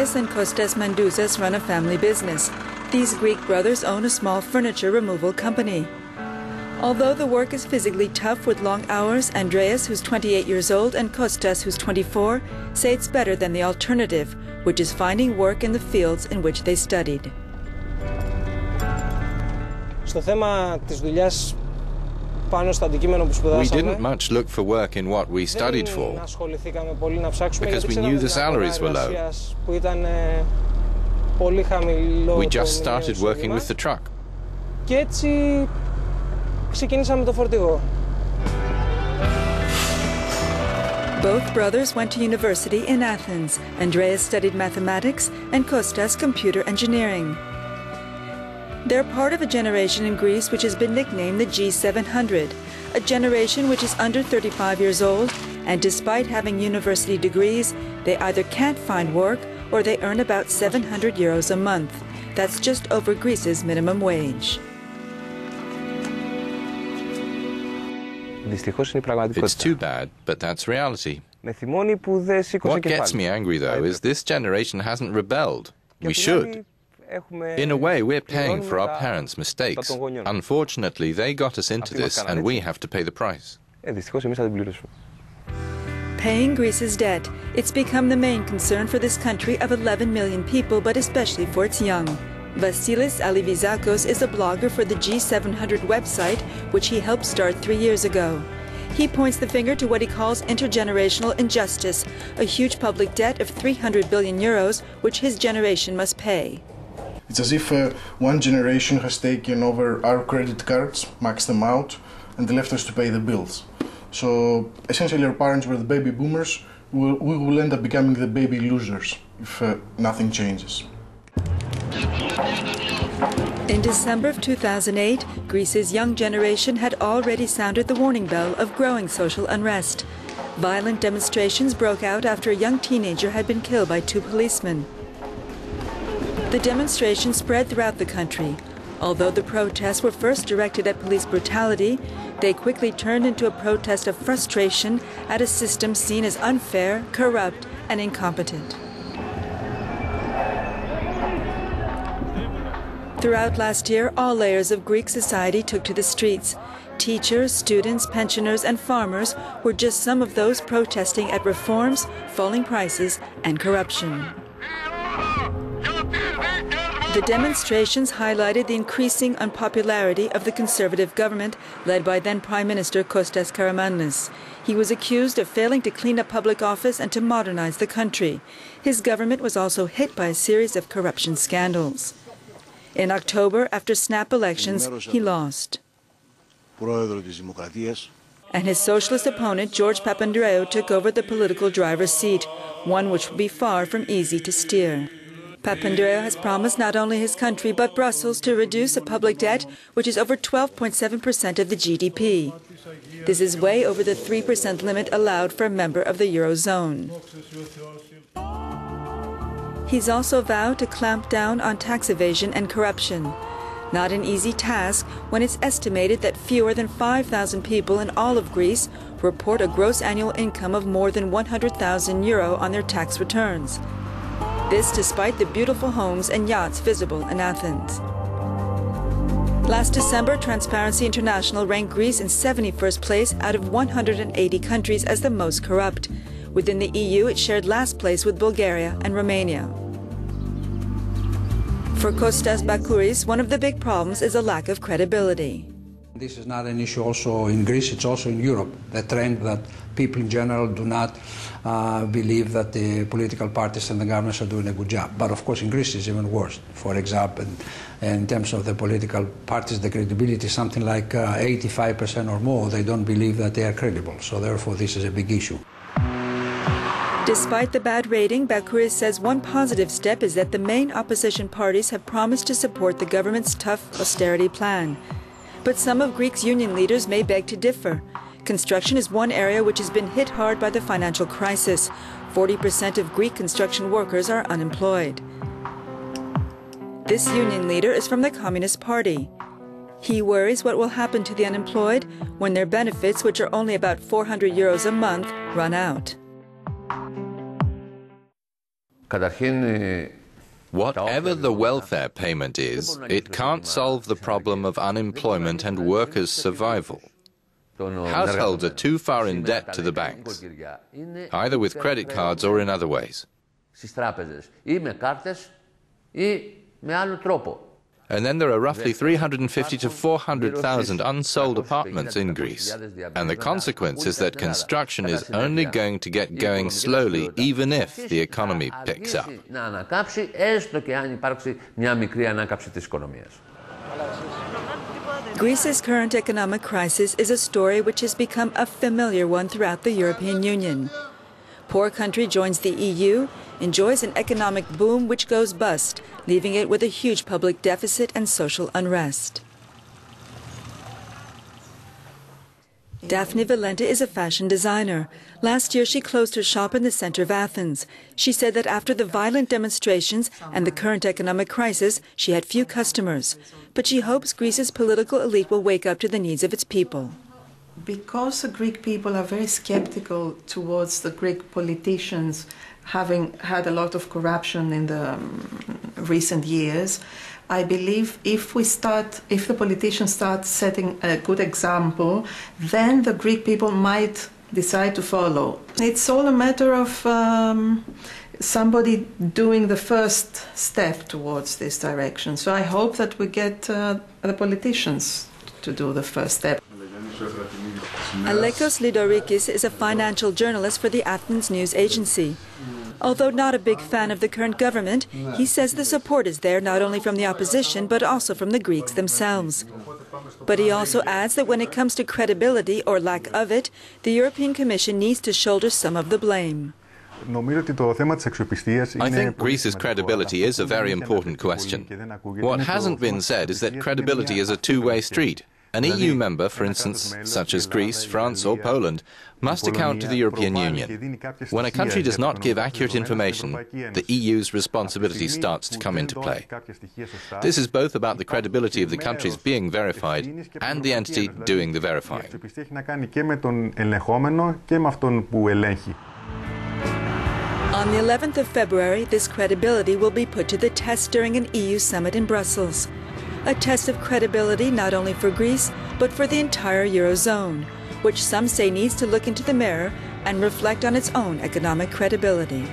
Basilis and Kostas Mandouzas run a family business. These Greek brothers own a small furniture removal company. Although the work is physically tough with long hours, Andreas, who's 28 years old, and Kostas, who's 24, say it's better than the alternative, which is finding work in the fields in which they studied. We didn't much look for work in what we studied for, because we knew the salaries were low. We just started working with the truck. Both brothers went to university in Athens. Andreas studied mathematics and Kostas computer engineering. They're part of a generation in Greece which has been nicknamed the G700, a generation which is under 35 years old, and despite having university degrees, they either can't find work or they earn about 700 euros a month. That's just over Greece's minimum wage. It's too bad, but that's reality. What gets me angry, though, is this generation hasn't rebelled. We should. In a way, we're paying for our parents' mistakes. Unfortunately, they got us into this, and we have to pay the price. Paying Greece's debt, it's become the main concern for this country of 11 million people, but especially for its young. Vasilis Alivizakos is a blogger for the G700 website, which he helped start 3 years ago. He points the finger to what he calls intergenerational injustice, a huge public debt of 300 billion euros, which his generation must pay. It's as if one generation has taken over our credit cards, maxed them out, and left us to pay the bills. So essentially our parents were the baby boomers. We will end up becoming the baby losers if nothing changes. In December of 2008, Greece's young generation had already sounded the warning bell of growing social unrest. Violent demonstrations broke out after a young teenager had been killed by 2 policemen. The demonstrations spread throughout the country. Although the protests were first directed at police brutality, they quickly turned into a protest of frustration at a system seen as unfair, corrupt, and incompetent. Throughout last year, all layers of Greek society took to the streets. Teachers, students, pensioners, and farmers were just some of those protesting at reforms, falling prices, and corruption. The demonstrations highlighted the increasing unpopularity of the conservative government led by then Prime Minister Kostas Karamanlis. He was accused of failing to clean up public office and to modernize the country. His government was also hit by a series of corruption scandals. In October, after snap elections, he lost. And his socialist opponent, George Papandreou, took over the political driver's seat, one which will be far from easy to steer. Papandreou has promised not only his country but Brussels to reduce a public debt which is over 12.7% of the GDP. This is way over the 3% limit allowed for a member of the Eurozone. He's also vowed to clamp down on tax evasion and corruption. Not an easy task when it's estimated that fewer than 5,000 people in all of Greece report a gross annual income of more than 100,000 euro on their tax returns. This despite the beautiful homes and yachts visible in Athens. Last December, Transparency International ranked Greece in 71st place out of 180 countries as the most corrupt. Within the EU, it shared last place with Bulgaria and Romania. For Kostas Bakouris, one of the big problems is a lack of credibility. This is not an issue also in Greece, it's also in Europe. The trend that people in general do not believe that the political parties and the governments are doing a good job. But of course in Greece it's even worse. For example, in terms of the political parties, the credibility is something like 85% or more. They don't believe that they are credible. So therefore this is a big issue. Despite the bad rating, Bakouris says one positive step is that the main opposition parties have promised to support the government's tough austerity plan. But some of Greece's union leaders may beg to differ. Construction is one area which has been hit hard by the financial crisis. 40% of Greek construction workers are unemployed. This union leader is from the Communist Party. He worries what will happen to the unemployed when their benefits, which are only about 400 euros a month, run out. Whatever the welfare payment is, it can't solve the problem of unemployment and workers' survival. Households are too far in debt to the banks, either with credit cards or in other ways. And then there are roughly 350 to 400,000 unsold apartments in Greece. And the consequence is that construction is only going to get going slowly, even if the economy picks up. Greece's current economic crisis is a story which has become a familiar one throughout the European Union. Poor country joins the EU, enjoys an economic boom which goes bust, leaving it with a huge public deficit and social unrest. Daphne Valenta is a fashion designer. Last year she closed her shop in the center of Athens. She said that after the violent demonstrations and the current economic crisis, she had few customers. But she hopes Greece's political elite will wake up to the needs of its people. Because the Greek people are very skeptical towards the Greek politicians, having had a lot of corruption in the recent years, I believe if the politicians start setting a good example, then the Greek people might decide to follow. It's all a matter of somebody doing the first step towards this direction. So I hope that we get the politicians to do the first step. Alekos Lidorikis is a financial journalist for the Athens news agency. Although not a big fan of the current government, he says the support is there not only from the opposition but also from the Greeks themselves. But he also adds that when it comes to credibility or lack of it, the European Commission needs to shoulder some of the blame. I think Greece's credibility is a very important question. What hasn't been said is that credibility is a two-way street. An EU member, for instance, such as Greece, France or Poland, must account to the European Union. When a country does not give accurate information, the EU's responsibility starts to come into play. This is both about the credibility of the countries being verified and the entity doing the verifying. On the 11th of February, this credibility will be put to the test during an EU summit in Brussels. A test of credibility not only for Greece, but for the entire Eurozone, which some say needs to look into the mirror and reflect on its own economic credibility.